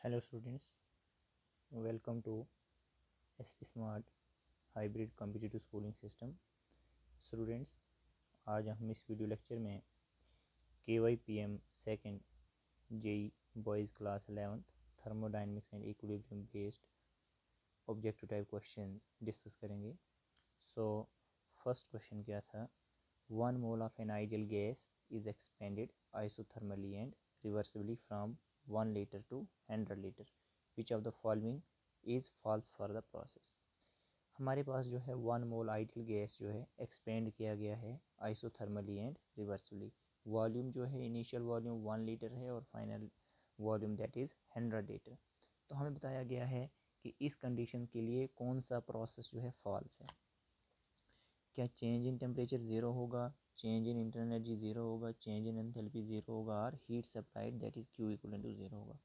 Hello students, welcome to SP smart hybrid competitive schooling system. Students, आज हम इस video lecture में KYPM second JEE boys class 11th thermodynamics and equilibrium based objective type question discuss करेंगे। First question क्या था? 1 mole of an ideal gas is expanded isothermally and reversibly from 1 litre to 100 litre, which of the following is false for the process. हमारे पास जो है 1 मोल ideal gas जो है expand किया गया है आइसोथर्मली एंड रिवर्सिबली। वॉल्यूम जो है इनिशियल वॉल्यूम 1 लीटर है और final volume that is 100 litre. तो हमें बताया गया है कि इस कंडीशन के लिए कौन सा प्रोसेस जो है फॉल्स है। क्या चेंज इन टेम्परेचर ज़ीरो होगा, change in internal energy zero होगा, चेंज इन एंथैल्पी ज़ीरो होगा और heat supplied that is Q equal to zero होगा।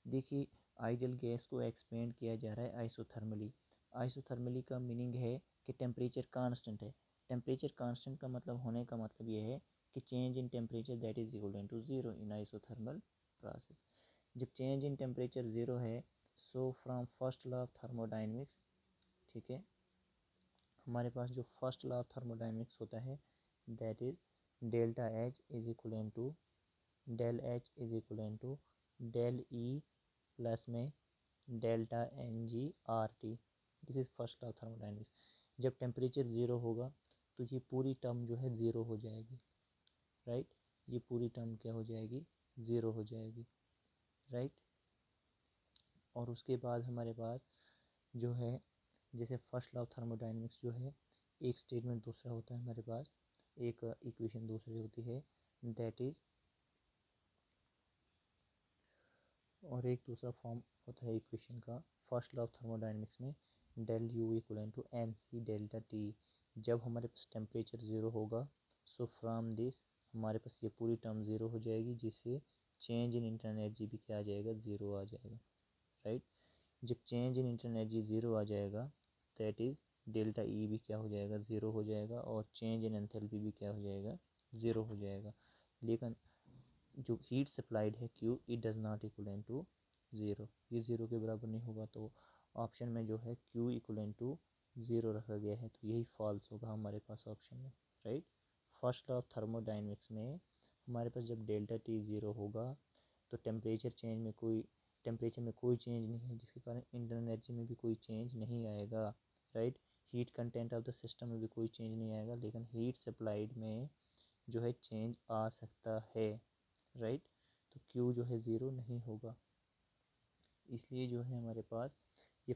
देखिए, आइडियल गैस को एक्सपेंड किया जा रहा है आइसोथर्मली। आइसोथर्मली का मीनिंग है कि टेम्परेचर कांस्टेंट है। टेम्परेचर कांस्टेंट का मतलब होने का मतलब ये है कि change in temperature that is equal to zero in isothermal process. जब चेंज इन टेम्परेचर ज़ीरो है, so from first law of thermodynamics, ठीक है, हमारे पास जो फर्स्ट लॉ ऑफ थर्मोडाइनमिक्स होता है that is delta H is equal to del H is equal to del E plus में delta N G R T. This is first law of thermodynamics. जब temperature zero होगा तो ये पूरी term जो है ज़ीरो हो जाएगी, राइट। ये पूरी टर्म क्या हो जाएगी? ज़ीरो हो जाएगी, राइट। और उसके बाद हमारे पास जो है, जैसे फर्स्ट लॉ ऑफ थर्मोडाइनमिक्स जो है, एक स्टेटमेंट दूसरा होता है हमारे पास, एक इक्वेशन दूसरी होती है दैट इज़, और एक दूसरा फॉर्म होता है इक्वेशन का फर्स्ट लॉ ऑफ थर्मोडाइनमिक्स में del U equal to n C delta T. जब हमारे पास टेम्परेचर ज़ीरो होगा, सो फ्रॉम दिस हमारे पास ये पूरी टर्म ज़ीरो हो जाएगी, जिससे चेंज इन इंटरनल एनर्जी भी क्या आ जाएगा? ज़ीरो आ जाएगा, राइट। जब change in internal energy zero आ जाएगा दैट इज़ डेल्टा ई भी क्या हो जाएगा? ज़ीरो हो जाएगा और चेंज इन एंथैल्पी भी क्या हो जाएगा? ज़ीरो हो जाएगा। लेकिन जो हीट सप्लाइड है Q, it does not equal to zero, ये ज़ीरो के बराबर नहीं होगा। तो ऑप्शन में जो है Q इक्वल टू ज़ीरो रखा गया है, तो यही फॉल्स होगा हमारे पास ऑप्शन में, right. First law of thermodynamics में हमारे पास जब डेल्टा टी ज़ीरो होगा तो टेम्परेचर में कोई चेंज नहीं है, जिसके कारण इंटरनल एनर्जी में भी कोई चेंज नहीं आएगा, right. Heat content of the system में भी कोई चेंज नहीं आएगा, लेकिन हीट सप्लाइड में जो है चेंज आ सकता है, राइट। तो Q जो है ज़ीरो नहीं होगा, इसलिए जो है हमारे पास ये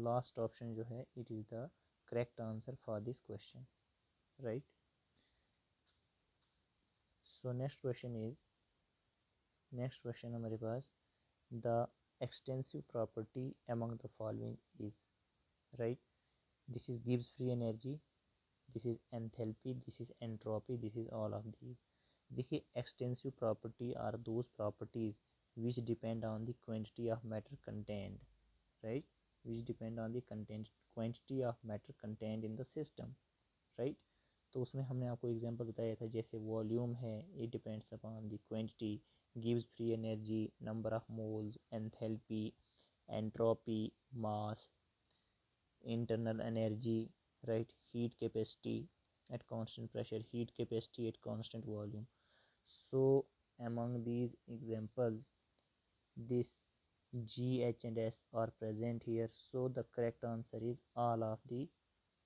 लास्ट ऑप्शन जो है it is the correct answer for this question, right. So next question हमारे पास the extensive property among the following is, right. This is gives free energy, this is enthalpy, this is entropy, this is all of these. देखिए, extensive property are those properties which depend on the quantity of matter contained, right, which depend on the quantity of matter contained in the system, right. तो उसमें हमने आपको example बताया था, जैसे volume है, it depends upon the quantity, gives free energy, number of moles, enthalpy, entropy, mass, internal energy, right, heat capacity at constant pressure, heat capacity at constant volume. So among these examples, this G, H and S are present here, so the correct answer is all of the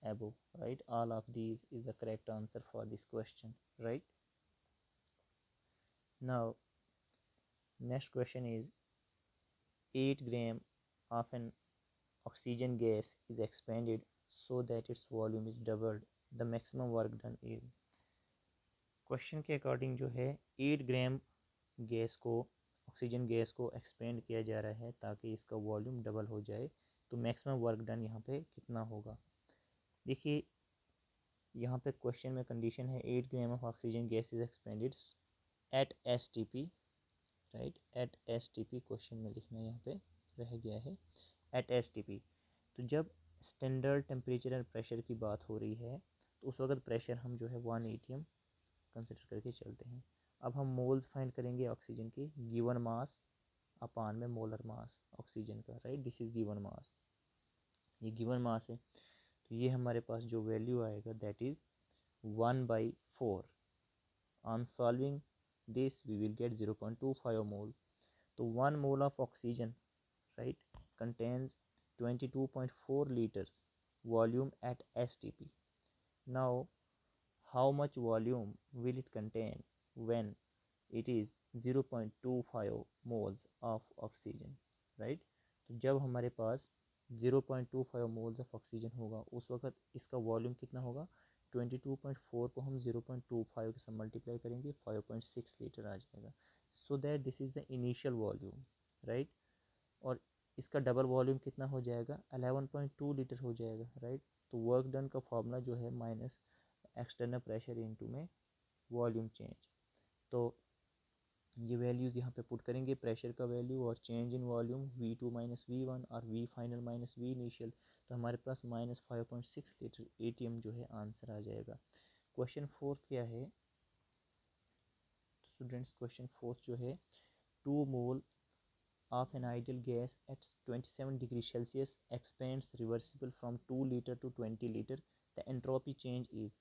above, right. All of these is the correct answer for this question, right. Now next question is 8 gram of an oxygen gas is expanded so that its volume is doubled, the maximum work done is। Question के according जो है 8 ग्राम gas को, oxygen gas को expand किया जा रहा है ताकि इसका वॉल्यूम डबल हो जाए, तो मैक्सिमम वर्क डन यहाँ पे कितना होगा? देखिए, यहाँ पे क्वेश्चन में कंडीशन है 8 gram of oxygen gas is expended at STP, right, at STP question में लिखना यहाँ पे रह गया है, एट STP। तो जब स्टैंडर्ड टेम्परेचर एंड प्रेशर की बात हो रही है तो उस वक्त प्रेशर हम जो है 1 ATM कंसिडर करके चलते हैं। अब हम मोल्स फाइंड करेंगे ऑक्सीजन की, गिवन मास अपान में मोलर मास ऑक्सीजन का, right, this is given mass, ये गिवन मास है। तो ये हमारे पास जो वैल्यू आएगा that is 1/4। On solving this we will get 0.25 mole. तो 1 mole of oxygen, right, contains 22.4 liters volume at STP. Now how much volume will it contain when it is 0.25 moles of oxygen, right? तो जब हमारे पास 0.25 moles of oxygen होगा उस वक्त इसका volume कितना होगा, 22.4 को हम 0.25 के साथ मल्टीप्लाई करेंगे 5.6 लीटर आ जाएगा। So that this is the initial volume, right. और इसका डबल वॉल्यूम कितना हो जाएगा, 11.2 लीटर हो जाएगा, राइट। तो वर्क डन का फॉर्मूला जो है माइनस एक्सटर्नल प्रेशर इनटू में वॉल्यूम चेंज। तो ये वैल्यूज़ यहाँ पे पुट करेंगे, प्रेशर का वैल्यू और change in volume V2 minus V1 और V final minus V initial, तो हमारे पास माइनस 5.6 लीटर ATM जो है आंसर आ जाएगा। क्वेश्चन फोर्थ क्या है स्टूडेंट्स, क्वेश्चन फोर्थ जो है 2 मोल of an ideal gas at 27 degree Celsius expands reversible from 2 liter to 20 liter, the entropy change is,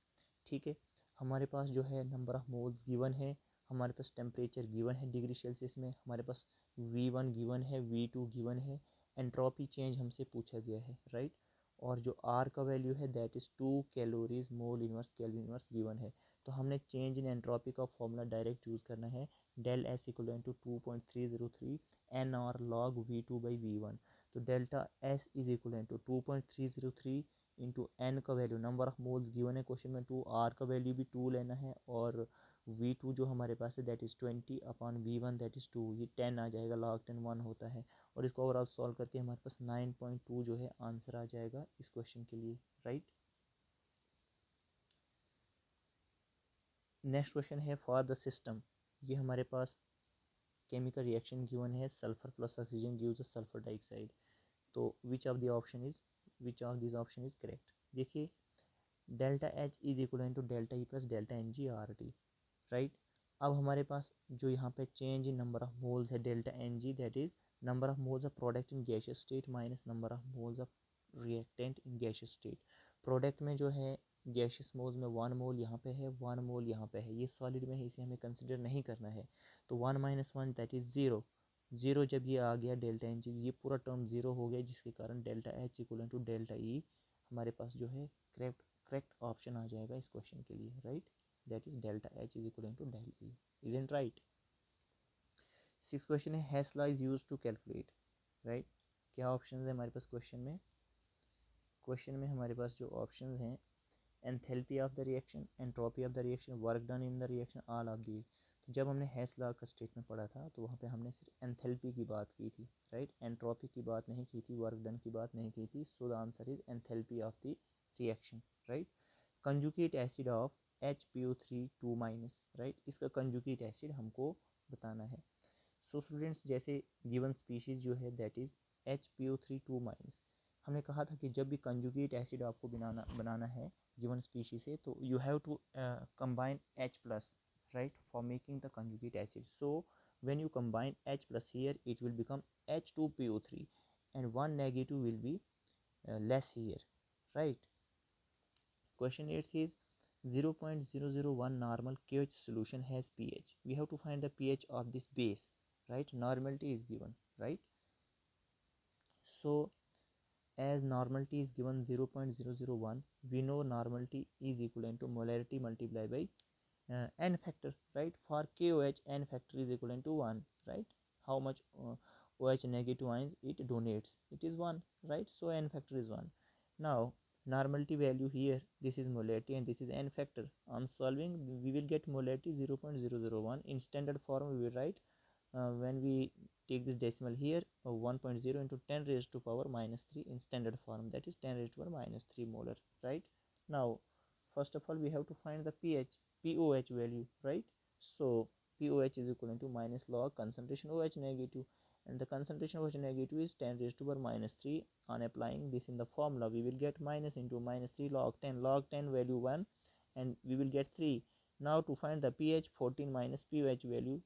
ठीक है। हमारे पास जो है नंबर ऑफ मोल्स गिवन है, हमारे पास टेम्परेचर गिवन है डिग्री सेल्सियस में, हमारे पास V1 गिवन है, V2 गिवन है, एंट्रोपी चेंज हमसे पूछा गया है, राइट। और जो R का वैल्यू है that is 2 calories mole inverse kelvin inverse given है। तो हमने चेंज इन एंट्रोपी का फॉर्मूला डायरेक्ट यूज़ करना है, del S equal to 2.303 N R log V2/V1। तो delta S is equal to 2.303 into N का value, number of moles given है question में 2, आर का वैल्यू भी 2 लेना है, और V2 जो हमारे पास है that is 20 upon V1 that is 2, ये 10 आ जाएगा, लॉग 10 1 होता है। और इसको ओवरऑल सॉल्व करके हमारे पास 9.2 जो है आंसर आ जाएगा इस क्वेश्चन के लिए, राइट। नेक्स्ट क्वेश्चन है फॉर द सिस्टम, ये हमारे पास केमिकल रिएक्शन गिवन है, sulphur plus oxygen gives sulphur dioxide. तो which of this option is correct. देखिए delta H is equal to delta E plus delta N G R T, right. अब हमारे पास जो यहाँ पे change in number of moles है delta N G that is number of moles of product in gaseous state minus number of moles of reactant in gaseous state. Product में जो है गैसियस मोल्स में 1 मोल यहाँ पे है, 1 मोल यहाँ पे है, ये सॉलिड में है इसे हमें कंसिडर नहीं करना है। तो 1 माइनस 1 दैट इज़ 0, 0 जब ये आ गया डेल्टा एन जी, ये पूरा टर्म 0 हो गया, जिसके कारण delta H equal to delta E हमारे पास जो है करेक्ट ऑप्शन आ जाएगा इस क्वेश्चन के लिए, right. That is delta H is equal to del E, isn't right. Six question है Hess law is used to calculate, right. क्या ऑप्शन है हमारे पास क्वेश्चन में हमारे पास जो ऑप्शन हैं, enthalpy of the reaction, entropy of the reaction, work done in the reaction, all of these. तो जब हमने हेस लॉ का स्टेटमेंट पढ़ा था तो वहाँ पे हमने सिर्फ एंथैल्पी की बात की थी, राइट, एंट्रोपी की बात नहीं की थी, वर्क डन की बात नहीं की थी। So the answer is enthalpy of the reaction, right. Conjugate acid of HPO3 2 minus, right, इसका कंजुगेट एसिड हमको बताना है। सो स्टूडेंट्स जैसे गिवन स्पीशीज़ जो है दैट इज़ HPO3 2 माइनस, हमने कहा था कि जब भी कंजुगेट एसिड आपको बनाना है गिवन स्पीशीज से, तो you have to combine H plus, right, for making the conjugate acid. So when you combine H plus here it will become H2PO3 and one negative will be less here, right. Question 8 is 0.001 normal KH solution has pH. We have to find the pH of this base, right. Normality is given, right. So as normality is given 0.001, we know normality is equivalent to molarity multiplied by n factor, right. For KOH n factor is equivalent to 1, right. How much OH negative ions it donates, it is 1, right. So n factor is 1. Now normality value here, this is molarity and this is n factor. On solving we will get molarity 0.001. In standard form we will write when we take this decimal here 1.0 into 10 raised to power minus 3 in standard form, that is 10 raised to power minus 3 molar, right. Now first of all we have to find the POH value, right. So POH is equal to minus log concentration OH negative, and the concentration OH negative is 10 raised to power minus 3. On applying this in the formula we will get minus into minus 3 log 10 value 1 and we will get 3. Now to find the pH 14 minus POH value,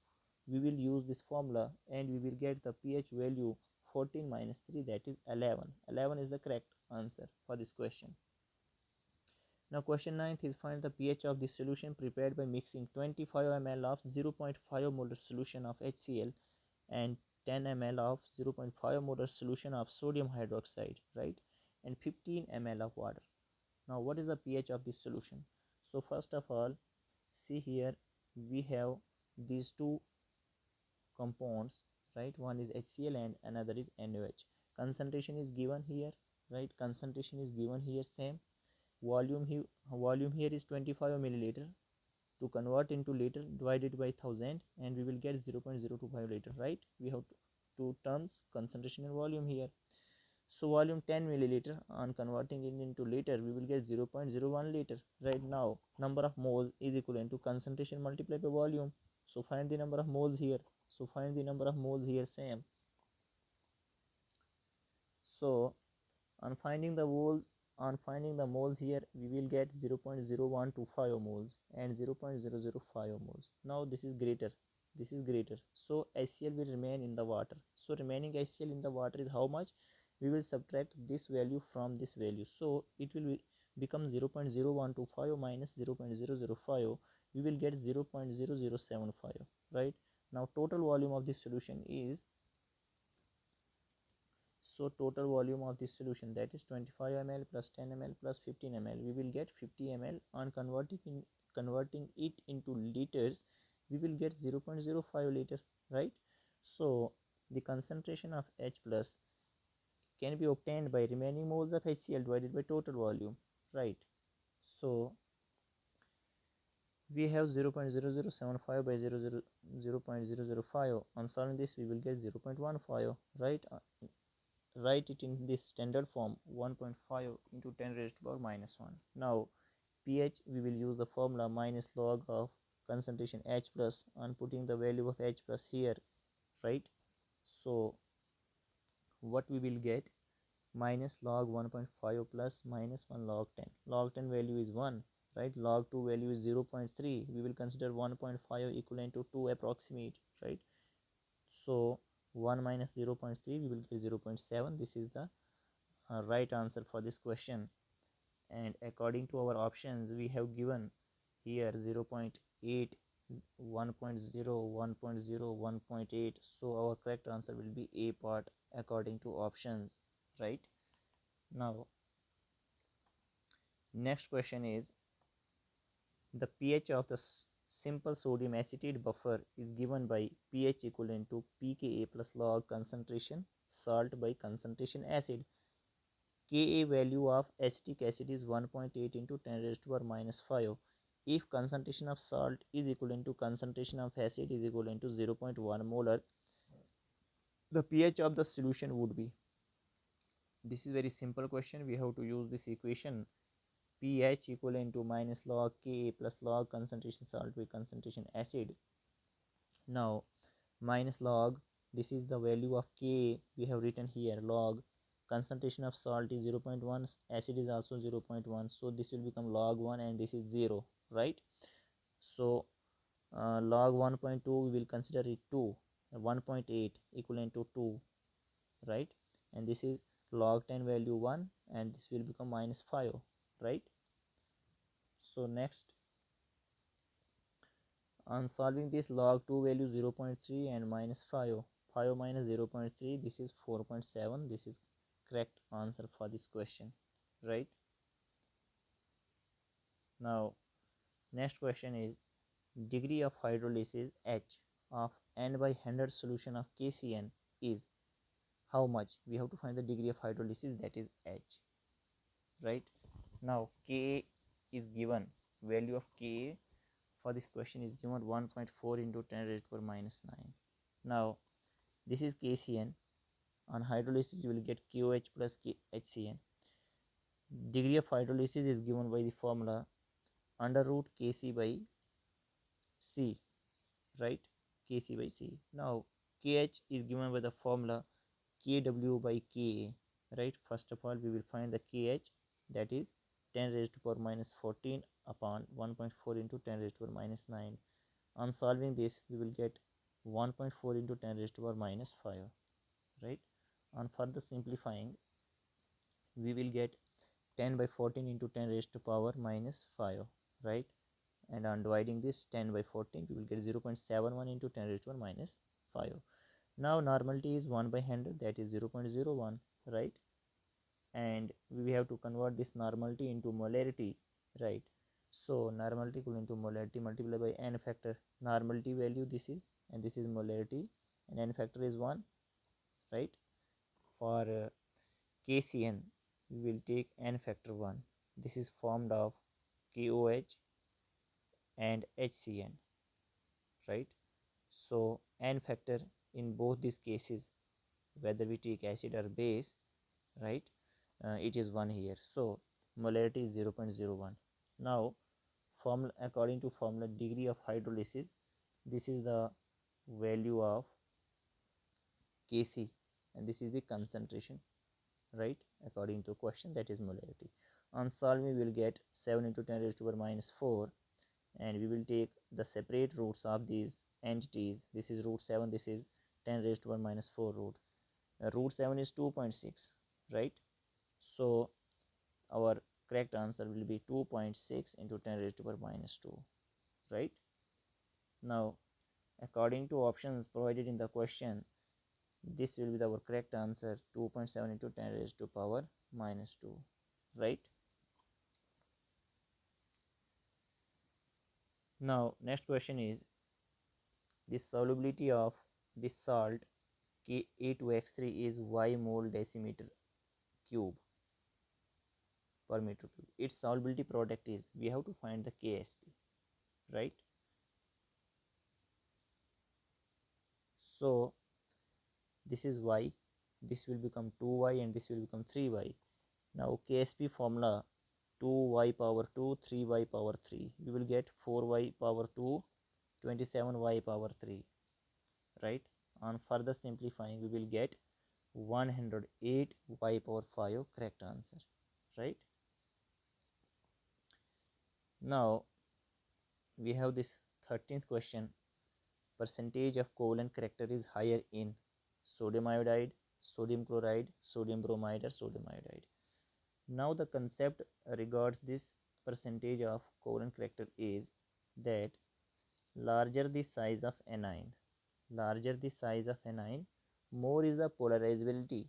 we will use this formula and we will get the pH value 14 minus 3, that is 11. 11 is the correct answer for this question. Now question 9th is find the pH of the solution prepared by mixing 25 ml of 0.5 molar solution of HCl and 10 ml of 0.5 molar solution of sodium hydroxide, right, and 15 ml of water. Now what is the pH of this solution? So first of all, see here we have these two compounds, right, one is HCl and another is NaOH. Concentration is given here, right, concentration is given here same. Volume here is 25 milliliter. To convert into liter, divided by 1000 and we will get 0.025 liter, right. We have two terms, concentration and volume here. So volume 10 milliliter, on converting it into liter we will get 0.01 liter. Right now number of moles is equivalent to concentration multiplied by volume. So find the number of moles here. So find the number of moles here same. So on finding the moles here we will get 0.0125 moles and 0.005 moles. Now this is greater, so HCl will remain in the water. So remaining HCl in the water is how much? We will subtract this value from this value, so it will become 0.0125 minus 0.005. We will get 0.0075, right. Now total volume of this solution is, so total volume of this solution, that is 25 ml plus 10 ml plus 15 ml, we will get 50 ml. On converting it into liters we will get 0.05 liter, right. So the concentration of H plus can be obtained by remaining moles of HCl divided by total volume, right. So we have 0.0075 by 0.005. On solving this we will get 0.15, right. Write it in this standard form, 1.5 into 10 raised to the power minus 1. Now pH, we will use the formula minus log of concentration H plus, on putting the value of H plus here, right. So what we will get, minus log 1.5 plus minus 1 log 10. Log 10 value is 1, right. Log 2 value is 0.3. We will consider 1.5 equivalent to 2 approximate, right. So 1 minus 0.3 we will get 0.7. This is the right answer for this question. And according to our options we have given here 0.8, 1.0, 1.0, 1.8. So our correct answer will be A part according to options, right. Now next question is the pH of the simple sodium acetate buffer is given by pH equivalent to pKa plus log concentration salt by concentration acid. Ka value of acetic acid is 1.8 into 10 raised to the power minus 5. If concentration of salt is equivalent to concentration of acid is equivalent to 0.1 molar, the pH of the solution would be. This is very simple question. We have to use this equation, pH equivalent to minus log Ka plus log concentration salt by concentration acid. Now minus log, this is the value of Ka, we have written here, log concentration of salt is 0.1, acid is also 0.1, so this will become log 1 and this is 0, right. So log 1.2 we will consider it 2, 1.8 equivalent to 2, right, and this is log 10 value 1 and this will become minus 5, right. So next, on solving this, log 2 value 0.3 and minus 5, 5 minus 0.3, this is 4.7. This is correct answer for this question, right. Now next question is degree of hydrolysis H of N by 100 solution of KCN is how much? We have to find the degree of hydrolysis, that is H, right. Now Ka is given, value of Ka for this question is given 1.4 into 10 raised to the power minus 9. Now this is KCN. On hydrolysis you will get KOH plus HCN. Degree of hydrolysis is given by the formula under root Kc by C, right, Kc by C. Now KH is given by the formula Kw by Ka, right. First of all we will find the KH, that is 10 raised to the power minus 14 upon 1.4 into 10 raised to the power minus 9. On solving this we will get 1.4 into 10 raised to power minus 5, right? On further simplifying, we will get 10 by 14 into 10 raised to power minus 5, right? And on dividing this 10 by 14, we will get 0.71 into 10 raised to power minus 5. Now normality is 1 by 100, that is 0.01, right? And we have to convert this normality into molarity, right? So normality equal into molarity multiplied by n factor. Normality value this is, and this is molarity, and n factor is 1, right? For KCN, we will take n factor 1. This is formed of KOH and HCN, right? So n factor in both these cases, whether we take acid or base, right, it is 1 here. So molarity is 0.01. Now formula, according to formula degree of hydrolysis, this is the value of Kc and this is the concentration, right, according to question, that is molarity. On solving, we will get 7 into 10 raised to power minus 4, and we will take the separate roots of these entities. This is root 7, this is 10 raised to power minus 4 root. Root 7 is 2.6, right? So our correct answer will be 2.6 into 10 raised to power minus 2, right? Now according to options provided in the question, this will be our correct answer, 2.7 into 10 raised to power minus 2, right? Now next question is, the solubility of this salt K A2X3 is y mole decimeter cube per meter cube. Its solubility product is, we have to find the KSP, right? So this is y, this will become 2y and this will become 3y. Now KSP formula, 2y power 2, 3y power 3, we will get 4y power 2, 27y power 3, right? On further simplifying, we will get 108y power 5, correct answer, right? Now we have this 13th question, percentage of covalent character is higher in sodium iodide, sodium chloride, sodium bromide, or sodium iodide. Now the concept regards this percentage of covalent character is that larger the size of anion, more is the polarizability,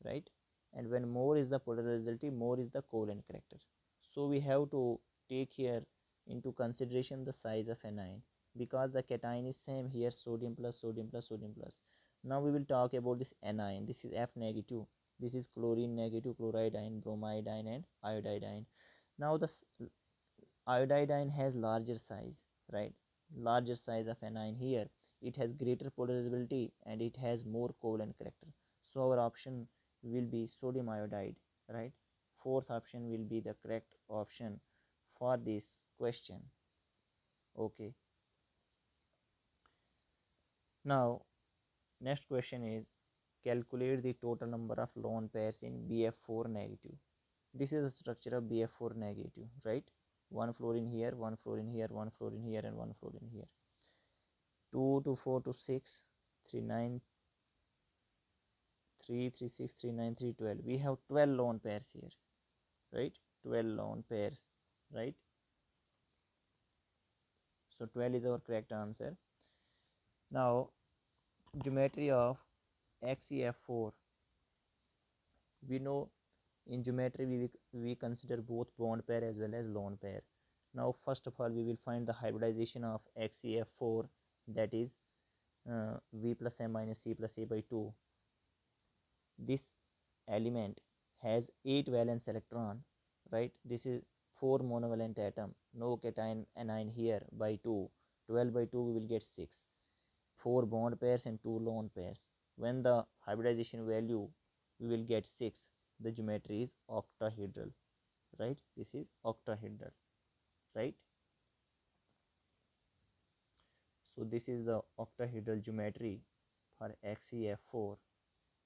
right? And when more is the polarizability, more is the covalent character. So we have to take here into consideration the size of anion, because the cation is same here, sodium plus sodium plus sodium plus. Now we will talk about this anion. This is F negative, this is chlorine negative, chloride ion, bromide ion, and iodide ion. Now the iodide ion has larger size, right? Larger size of anion here, it has greater polarizability and it has more covalent character. So our option will be sodium iodide, right? Fourth option will be the correct option for this question. Okay, now next question is, calculate the total number of lone pairs in BF4 negative. This is the structure of BF4 negative, right? One fluorine here, one fluorine here, one fluorine here, and one fluorine here. 2 to 4 to 6, 3 9 3 3 6 3 9 3 12. We have 12 lone pairs here, right? 12 lone pairs, right? So 12 is our correct answer. Now geometry of XeF4, we know in geometry we consider both bond pair as well as lone pair. Now first of all, we will find the hybridization of XeF4, that is V plus M minus C plus A by 2. This element has 8 valence electron, right? This is 4 monovalent atom, no cation anion here, by 2. 12 by 2 we will get 6. 4 bond pairs and 2 lone pairs. When the hybridization value we will get 6, the geometry is octahedral, right? This is octahedral, right? So this is the octahedral geometry for XeF4.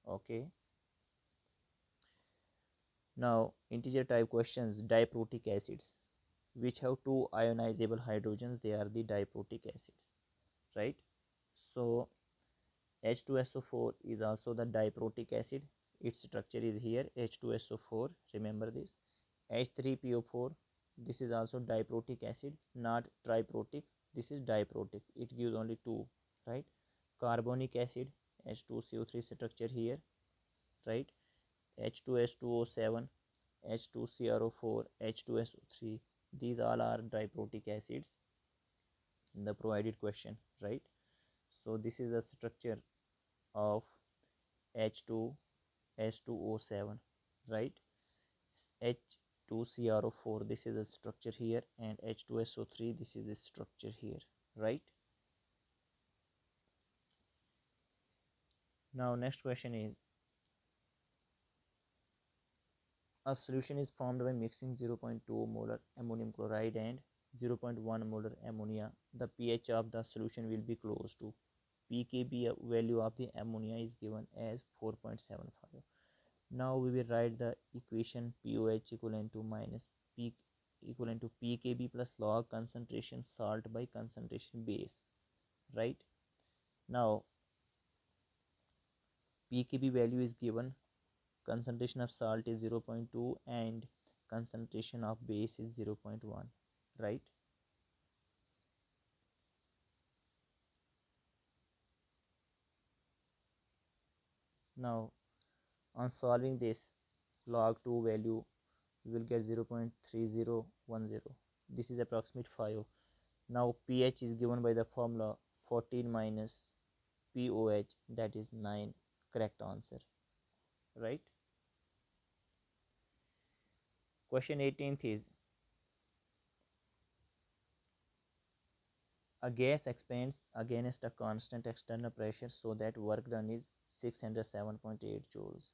Okay, now integer type questions, diprotic acids which have 2 ionizable hydrogens, they are the diprotic acids, right? So H2SO4 is also the diprotic acid. Its structure is here, H2SO4, remember this. H3PO4, this is also diprotic acid, not triprotic, this is diprotic, it gives only two, right? Carbonic acid, H2CO3 structure here, right? H2S2O7, H2CrO4, H2SO3, these all are diprotic acids in the provided question, right? So this is the structure of H2S2O7, right? H2CrO4, this is the structure here, and H2SO3, this is the structure here, right? Now next question is, a solution is formed by mixing 0.2 molar ammonium chloride and 0.1 molar ammonia. The pH of the solution will be close to. pKb value of the ammonia is given as 4.75. Now we will write the equation POH equivalent to minus P equivalent to pKb plus log concentration salt by concentration base, right? Now pKb value is given, concentration of salt is 0.2 and concentration of base is 0.1, right? Now on solving this, log 2 value we will get 0.3010, this is approximate 5. Now pH is given by the formula 14 minus POH, that is 9, correct answer, right? Question 18th is, a gas expands against a constant external pressure so that work done is 607.8 joules.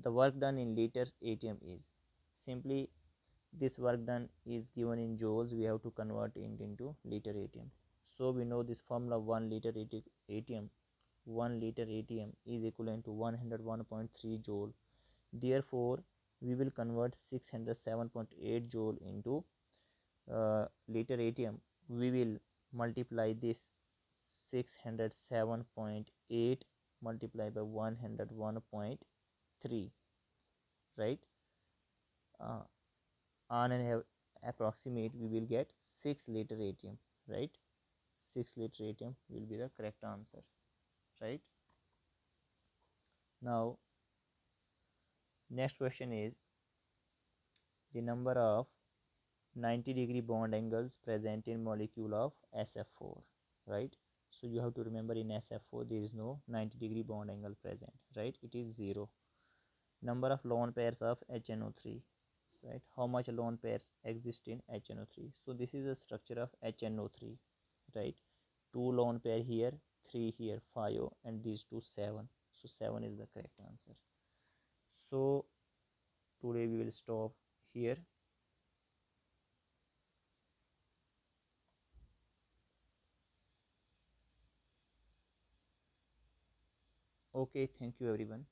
The work done in liters ATM is, simply this work done is given in joules, we have to convert it into liter ATM. So we know this formula, 1 liter ATM, 1 liter ATM is equivalent to 101.3 joule. Therefore we will convert 607.8 joule into liter ATM. We will multiply this 607.8 multiplied by 101.3, right? On an approximate we will get 6 liter ATM, right? 6 liter ATM will be the correct answer, right? Now next question is, the number of 90-degree bond angles present in molecule of SF4, right? So you have to remember, in SF4 there is no 90-degree bond angle present, right? It is 0. Number of lone pairs of HNO3, right? How much lone pairs exist in HNO3? So this is the structure of HNO3, right? 2 lone pair here, 3 here, 5, and these two 7. So 7 is the correct answer. So today we will stop here. Okay, thank you everyone.